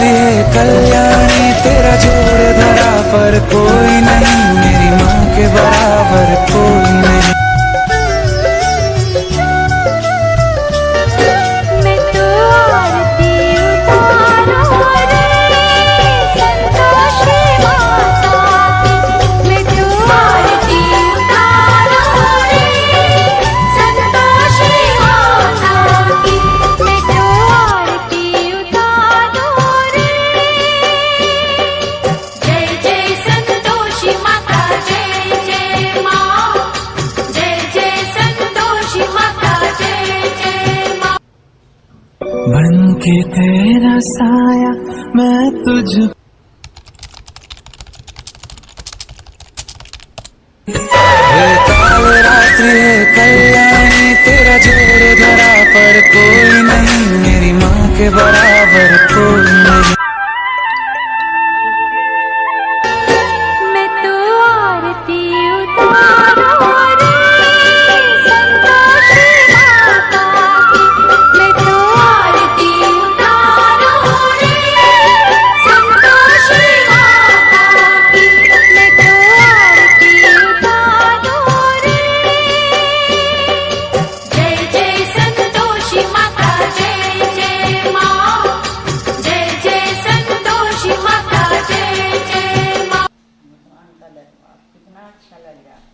रात्रि है कल्याणी, तेरा जोड़ धरा पर कोई नहीं, मेरी माँ के बराबर कोई नहीं। बन के तेरा साया मैं तुझ काल रात्रि है कल्याणी, तेरा जोड़ धरा पर कोई नहीं, मेरी माँ के बराबर कोई नहीं। मैं तो आरती उतारूं रे संतोषी माता की, मैं तो आरती उतारूं रे संतोषी माता की, मैं तो आरती उतारूं रे। जय जय संतोषी माता, जय जय माँ, जय जय संतोषी माता, जय जय माँ। कितना अच्छा लग रहा है।